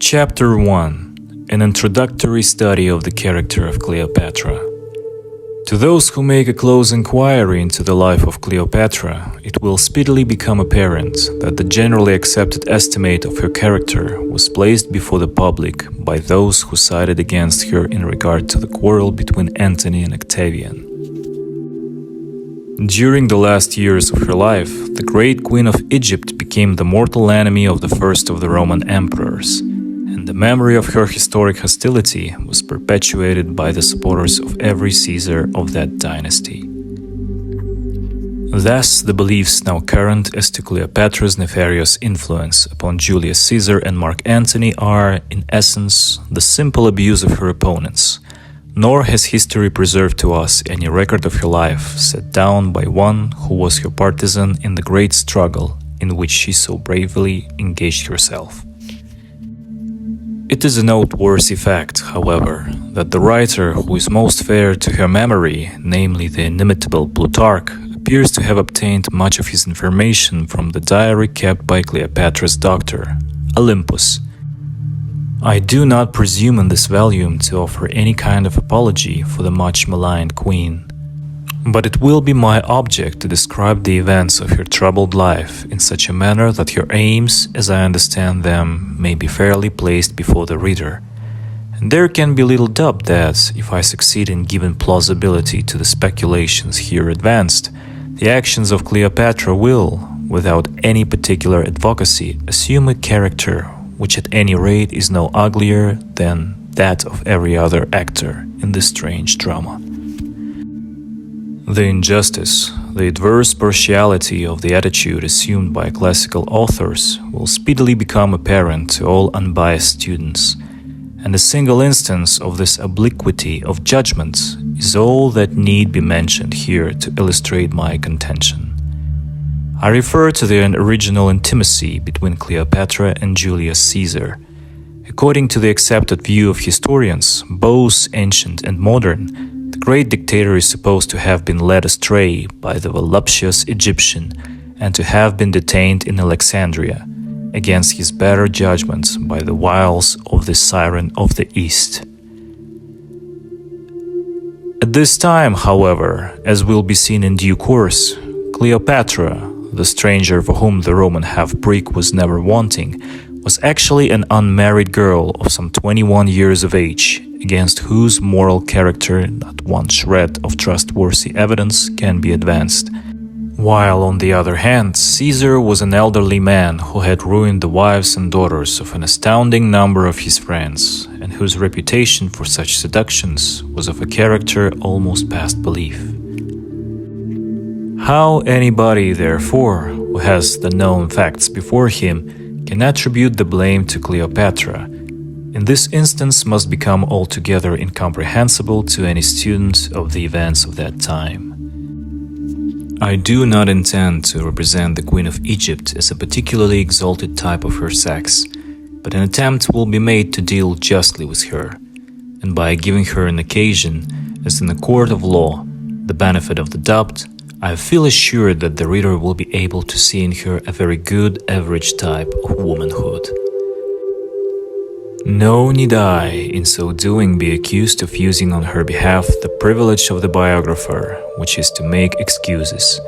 Chapter 1. An introductory study of the character of Cleopatra. To those who make a close inquiry into the life of Cleopatra, it will speedily become apparent that the generally accepted estimate of her character was placed before the public by those who sided against her in regard to the quarrel between Antony and Octavian. During the last years of her life, the great Queen of Egypt became the mortal enemy of the first of the Roman emperors, and the memory of her historic hostility was perpetuated by the supporters of every Caesar of that dynasty. Thus, the beliefs now current as to Cleopatra's nefarious influence upon Julius Caesar and Mark Antony are, in essence, the simple abuse of her opponents. Nor has history preserved to us any record of her life set down by one who was her partisan in the great struggle in which she so bravely engaged herself. It is a noteworthy fact, however, that the writer who is most fair to her memory, namely the inimitable Plutarch, appears to have obtained much of his information from the diary kept by Cleopatra's doctor, Olympus. I do not presume in this volume to offer any kind of apology for the much maligned queen, but it will be my object to describe the events of her troubled life in such a manner that her aims, as I understand them, may be fairly placed before the reader. And there can be little doubt that, if I succeed in giving plausibility to the speculations here advanced, the actions of Cleopatra will, without any particular advocacy, assume a character which at any rate is no uglier than that of every other actor in this strange drama. The injustice, the adverse partiality of the attitude assumed by classical authors will speedily become apparent to all unbiased students, and a single instance of this obliquity of judgment is all that need be mentioned here to illustrate my contention. I refer to the original intimacy between Cleopatra and Julius Caesar. According to the accepted view of historians, both ancient and modern, the great dictator is supposed to have been led astray by the voluptuous Egyptian and to have been detained in Alexandria, against his better judgment by the wiles of the Siren of the East. At this time, however, as will be seen in due course, Cleopatra, the stranger for whom the Roman half-Greek was never wanting, was actually an unmarried girl of some 21 years of age, against whose moral character not one shred of trustworthy evidence can be advanced. While, on the other hand, Caesar was an elderly man who had ruined the wives and daughters of an astounding number of his friends, and whose reputation for such seductions was of a character almost past belief. How anybody, therefore, who has the known facts before him, can attribute the blame to Cleopatra, in this instance must become altogether incomprehensible to any student of the events of that time. I do not intend to represent the Queen of Egypt as a particularly exalted type of her sex, but an attempt will be made to deal justly with her, and by giving her an occasion, as in a court of law, the benefit of the doubt, I feel assured that the reader will be able to see in her a very good average type of womanhood. Nor need I, in so doing, be accused of using on her behalf the privilege of the biographer, which is to make excuses.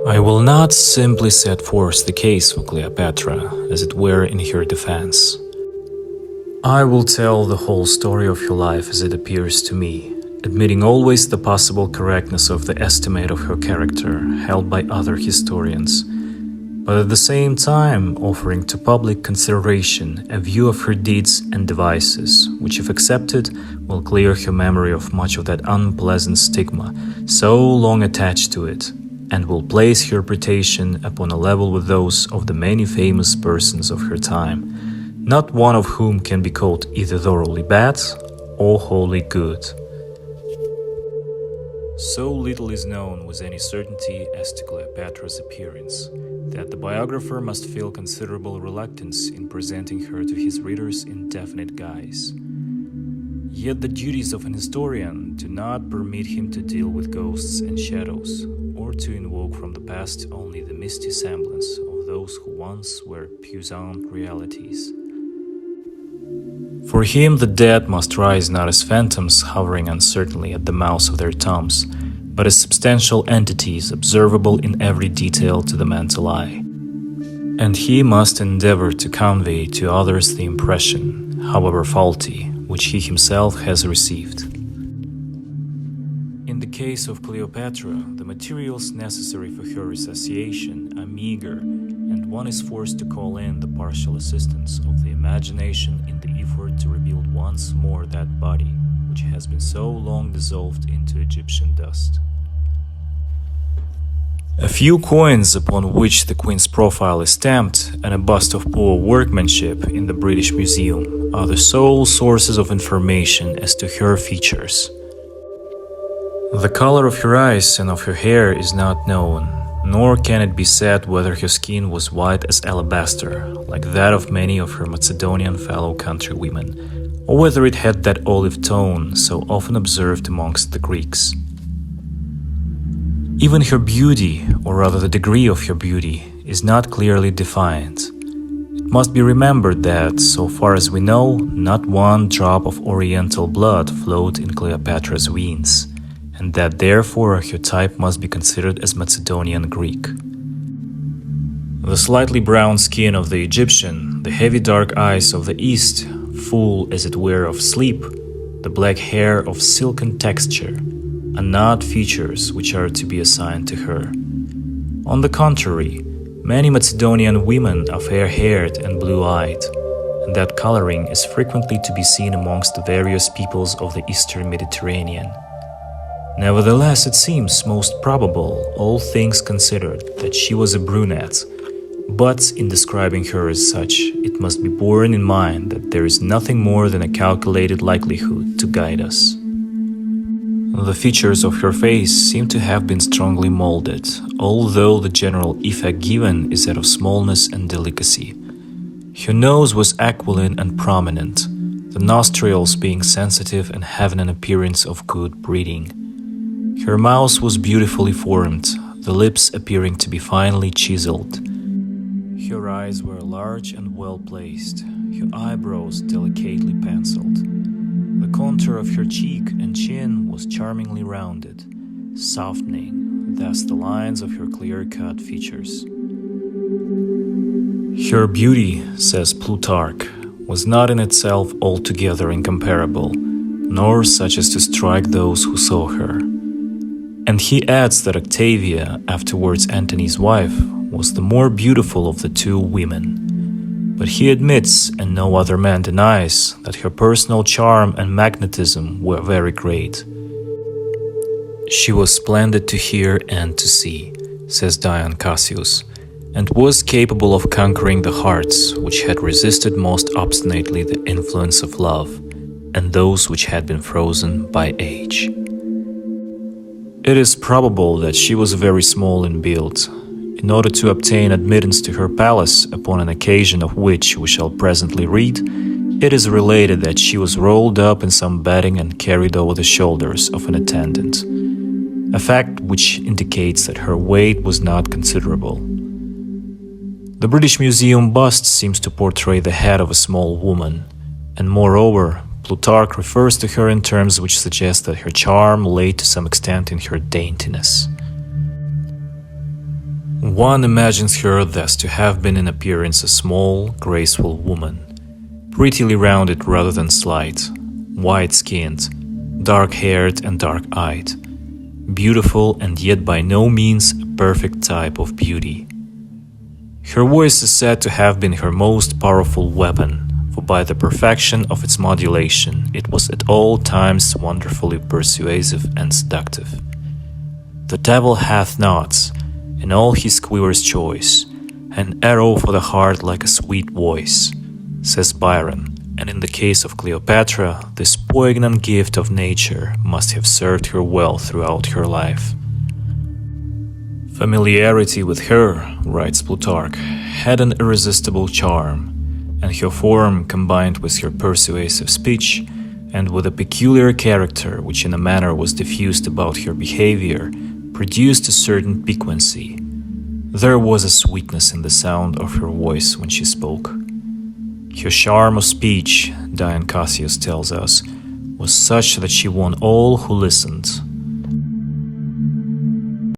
I will not simply set forth the case for Cleopatra, as it were in her defense. I will tell the whole story of her life as it appears to me, admitting always the possible correctness of the estimate of her character held by other historians, but at the same time offering to public consideration a view of her deeds and devices, which, if accepted, will clear her memory of much of that unpleasant stigma so long attached to it, and will place her reputation upon a level with those of the many famous persons of her time, not one of whom can be called either thoroughly bad or wholly good. So little is known with any certainty as to Cleopatra's appearance, that the biographer must feel considerable reluctance in presenting her to his readers in definite guise. Yet the duties of an historian do not permit him to deal with ghosts and shadows, or to invoke from the past only the misty semblance of those who once were puissant realities. For him, the dead must rise not as phantoms hovering uncertainly at the mouths of their tombs, but as substantial entities observable in every detail to the mental eye. And he must endeavor to convey to others the impression, however faulty, which he himself has received. In the case of Cleopatra, the materials necessary for her resuscitation are meager, and one is forced to call in the partial assistance of the imagination in the effort to rebuild once more that body which has been so long dissolved into Egyptian dust. A few coins upon which the Queen's profile is stamped and a bust of poor workmanship in the British Museum are the sole sources of information as to her features. The color of her eyes and of her hair is not known, nor can it be said whether her skin was white as alabaster, like that of many of her Macedonian fellow countrywomen, or whether it had that olive tone so often observed amongst the Greeks. Even her beauty, or rather the degree of her beauty, is not clearly defined. It must be remembered that, so far as we know, not one drop of Oriental blood flowed in Cleopatra's veins, and that therefore her type must be considered as Macedonian Greek. The slightly brown skin of the Egyptian, the heavy dark eyes of the East, full as it were of sleep, the black hair of silken texture, are not features which are to be assigned to her. On the contrary, many Macedonian women are fair-haired and blue-eyed, and that coloring is frequently to be seen amongst the various peoples of the Eastern Mediterranean. Nevertheless, it seems most probable, all things considered, that she was a brunette, but in describing her as such, it must be borne in mind that there is nothing more than a calculated likelihood to guide us. The features of her face seem to have been strongly molded, although the general effect given is that of smallness and delicacy. Her nose was aquiline and prominent, the nostrils being sensitive and having an appearance of good breeding. Her mouth was beautifully formed, the lips appearing to be finely chiseled. Her eyes were large and well placed, her eyebrows delicately penciled. The contour of her cheek and chin was charmingly rounded, softening thus the lines of her clear-cut features. Her beauty, says Plutarch, was not in itself altogether incomparable, nor such as to strike those who saw her. And he adds that Octavia, afterwards Antony's wife, was the more beautiful of the two women. But he admits, and no other man denies, that her personal charm and magnetism were very great. She was splendid to hear and to see, says Dion Cassius, and was capable of conquering the hearts which had resisted most obstinately the influence of love, and those which had been frozen by age. It is probable that she was very small in build, in order to obtain admittance to her palace, upon an occasion of which we shall presently read. It is related that she was rolled up in some bedding and carried over the shoulders of an attendant, a fact which indicates that her weight was not considerable. The British Museum bust seems to portray the head of a small woman, and moreover, Plutarch refers to her in terms which suggest that her charm lay to some extent in her daintiness. One imagines her thus to have been in appearance a small, graceful woman, prettily rounded rather than slight, white-skinned, dark-haired and dark-eyed, beautiful and yet by no means a perfect type of beauty. Her voice is said to have been her most powerful weapon, for by the perfection of its modulation it was at all times wonderfully persuasive and seductive. The devil hath not, in all his quiver's choice, an arrow for the heart like a sweet voice, says Byron, and in the case of Cleopatra, this poignant gift of nature must have served her well throughout her life. Familiarity with her, writes Plutarch, had an irresistible charm, and her form, combined with her persuasive speech, and with a peculiar character which in a manner was diffused about her behavior, produced a certain piquancy. There was a sweetness in the sound of her voice when she spoke. Her charm of speech, Dion Cassius tells us, was such that she won all who listened.